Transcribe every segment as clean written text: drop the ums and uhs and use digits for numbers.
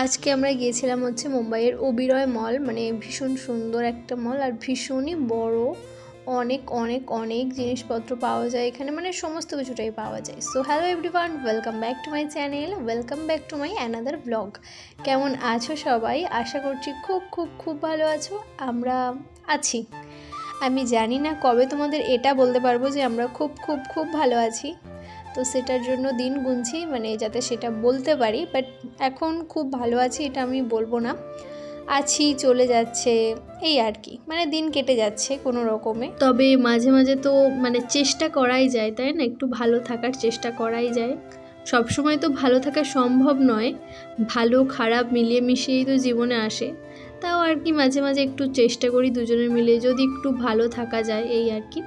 আজকে আমরা গিয়েছিলাম হচ্ছে মুম্বাইয়ের ওবেরয় মল, মানে ভীষণ সুন্দর একটা মল আর ভীষণই বড়। অনেক অনেক অনেক জিনিসপত্র পাওয়া যায় এখানে, মানে সমস্ত কিছুটাই পাওয়া যায়। So hello everyone, welcome back to my channel, welcome back to my another blog. কেমন আছো সবাই? আশা করছি খুব খুব খুব ভালো আছো। আমরা আছি। আমি জানি না কবে তোমাদের এটা বলতে পারবো যে আমরা খুব খুব খুব ভালো আছি। তো সেটার জন্য দিন গুনছি, মানে যাতে সেটা বলতে পারি। বাট এখন খুব ভালো আছি এটা আমি বলবো না, আছি, চলে যাচ্ছে, এই আর কি, মানে দিন কেটে যাচ্ছে কোনো রকমে। তবে মাঝে মাঝে তো মানে চেষ্টা করাই যায়, তাই না? একটু ভালো থাকার চেষ্টা করাই যায়। সবসময় তো ভালো থাকা সম্ভব নয়, ভালো খারাপ মিলিয়ে মিশিয়েই তো জীবনে আসে। তাও আর কি মাঝে মাঝে একটু চেষ্টা করি দুজনে মিলে যদি একটু ভালো থাকা যায়, এই আর কি।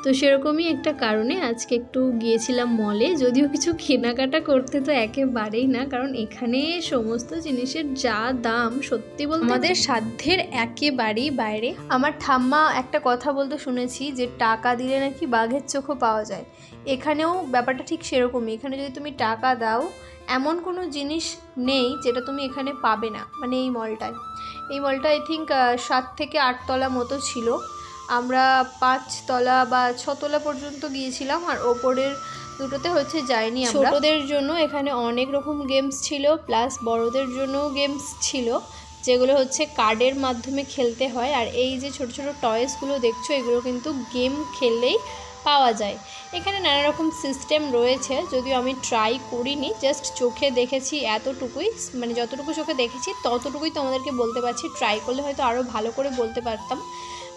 তো সেরকমই একটা কারণে আজকে একটু গিয়েছিলাম মলে, যদিও কিছু কেনাকাটা করতে তো একেবারেই না, কারণ এখানে সমস্ত জিনিসের যা দাম সত্যি বলতে আমাদের সাধ্যের একেবারেই বাইরে। আমার ঠাম্মা একটা কথা বলতে শুনেছি যে টাকা দিলে নাকি বাঘের চোখও পাওয়া যায়। এখানেও ব্যাপারটা ঠিক সেরকমই। এখানে যদি তুমি টাকা দাও, এমন কোনো জিনিস নেই যেটা তুমি এখানে পাবে না, মানে এই মলটা আই থিঙ্ক 7 থেকে 8 তলা মতো ছিল। আমরা 5 তলা বা 6 তলা পর্যন্ত গিয়েছিলাম, আর ওপরের দুটোতে হচ্ছে যাইনি আমরা। ছোটদের জন্য এখানে অনেক রকম গেমস ছিল, প্লাস বড়দের জন্যও গেমস ছিল, যেগুলো হচ্ছে কার্ডের মাধ্যমে খেলতে হয়। আর এই যে ছোট ছোট টয়েসগুলো দেখছো, এগুলো কিন্তু গেম খেললেই পাওয়া যায়। এখানে নানা রকম সিস্টেম রয়েছে, যদিও আমি ট্রাই করিনি, জাস্ট চোখে দেখেছি এতটুকুই, মানে যতটুকু চোখে দেখেছি ততটুকুই তোমাদেরকে বলতে পারছি। ট্রাই করলে হয়তো আরও ভালো করে বলতে পারতাম।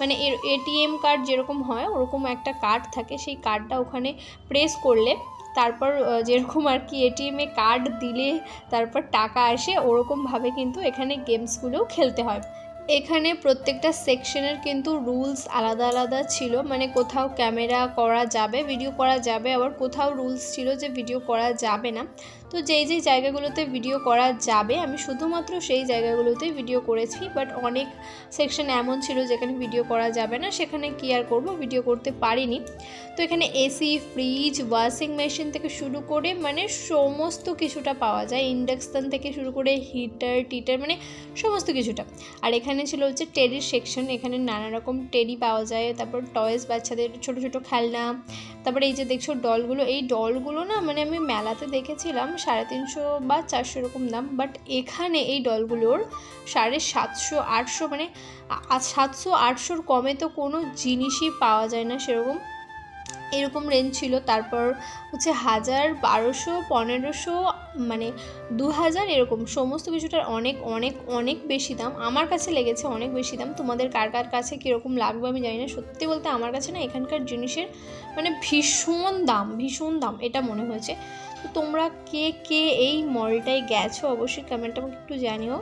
মানে এর এটিএম কার্ড যেরকম হয় ওরকম একটা কার্ড থাকে, সেই কার্ডটা ওখানে প্রেস করলে তারপর যেরকম আর কি এটিএমে কার্ড দিলে তারপর টাকা আসে, ওরকমভাবে কিন্তু এখানে গেমসগুলোও খেলতে হয়। এখানে প্রত্যেকটা সেকশনের কিন্তু রুলস আলাদা আলাদা ছিল, মানে কোথাও ক্যামেরা করা যাবে, ভিডিও করা যাবে, আবার কোথাও রুলস ছিল যে ভিডিও করা যাবে না। তো যেই যেই জায়গাগুলোতে ভিডিও করা যাবে আমি শুধুমাত্র সেই জায়গাগুলোতেই ভিডিও করেছি। বাট অনেক সেকশন এমন ছিল যেখানে ভিডিও করা যাবে না, সেখানে কি আর করবো, ভিডিও করতে পারিনি। তো এখানে এসি, ফ্রিজ, ওয়াশিং মেশিন থেকে শুরু করে মানে সমস্ত কিছুটা পাওয়া যায়, ইন্ডাকশান থেকে শুরু করে হিটার টিটার, মানে সমস্ত কিছুটা। আর এখানে ছিল হচ্ছে টেডির সেকশন, এখানে নানা রকম টেডি পাওয়া যায়, তারপর টয়েস, বাচ্চাদের ছোট ছোট খেলনা। তারপরে এই যে দেখছো ডলগুলো, এই ডলগুলো না মানে আমি মেলাতে দেখেছিলাম 350 বা 400 এরকম দাম, বাট এখানে এই ডলগুলোর 750, 800, মানে 700 800-র কমে তো কোনো জিনিসই পাওয়া যায় না সেরকম, এরকম রেঞ্জ ছিল। তারপর হচ্ছে 1000, 1200, 1500, মানে 2000, এরকম সমস্ত কিছুটার অনেক অনেক অনেক বেশি দাম। আমার কাছে লেগেছে অনেক বেশি দাম। তোমাদের কার কার কাছে কীরকম লাগবে আমি জানি না। সত্যি বলতে আমার কাছে না এখানকার জিনিসের মানে ভীষণ দাম এটা মনে হয়েছে। তো তোমরা কে কে এই মলটায় গেছো অবশ্যই কমেন্টে আমাকে একটু জানিও।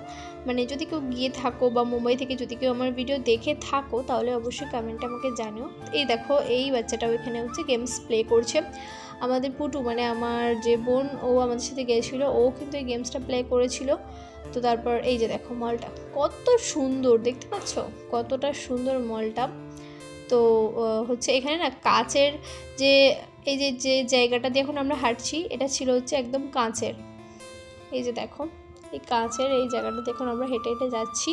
মানে যদি কেউ গিয়ে থাকো বা মুম্বাই থেকে যদি কেউ আমার ভিডিও দেখে থাকো তাহলে অবশ্যই কমেন্টে আমাকে জানিও। এই দেখো এই বাচ্চাটাও এখানে হচ্ছে গেমস প্লে করছে। আমাদের পুটু, মানে আমার যে বোন, ও আমাদের সাথে গিয়েছিলো, ও কিন্তু এই গেমসটা প্লে করেছিল। তো তারপর এই যে দেখো মলটা কত সুন্দর, দেখতে পাচ্ছ কতটা সুন্দর মলটা। তো হচ্ছে এখানে না কাচের যে এই যে জায়গাটা দিয়ে এখন আমরা হাঁটছি, এটা ছিল হচ্ছে একদম কাঁচের। এই যে দেখো এই কাঁচের এই জায়গাটা দেখুন, আমরা হেঁটে হেঁটে যাচ্ছি।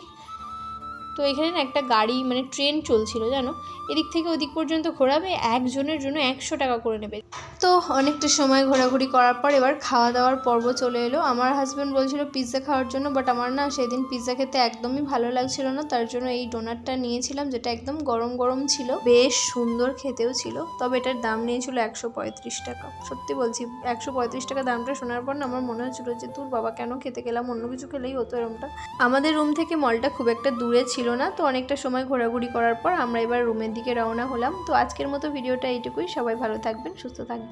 তো এখানে না একটা গাড়ি, মানে ট্রেন চলছিল জানো, এদিক থেকে ওদিক পর্যন্ত ঘোরাবে, একজনের জন্য 100 টাকা করে নেবে। তো অনেকটা সময় ঘোরাঘুরি করার পর এবার খাওয়া দাওয়ার পর্ব চলে এলো। আমার হাজব্যান্ড বলছিল পিৎজা খাওয়ার জন্য, বাট আমার না সেদিন পিৎজা খেতে একদমই ভালো লাগছিল না, তার জন্য এই ডোনাটটা নিয়েছিলাম, যেটা একদম গরম গরম ছিল, বেশ সুন্দর খেতেও ছিল। তবে এটার দাম নিয়েছিল 135 টাকা। সত্যি বলছি 135 টাকা দামটা শোনার পর না আমার মনে হচ্ছিল যে তোর বাবা কেন খেতে গেলাম, অন্য কিছু খেলেই হতো এরমটা। আমাদের রুম থেকে মলটা খুব একটা দূরে ছিল না, তো অনেকটা সময় ঘোরাঘুরি করার পর আমরা এবার রুমের দিকে রওনা হলাম। তো আজকের মতো ভিডিওটা এইটুকুই। সবাই ভালো থাকবেন, সুস্থ থাকবেন।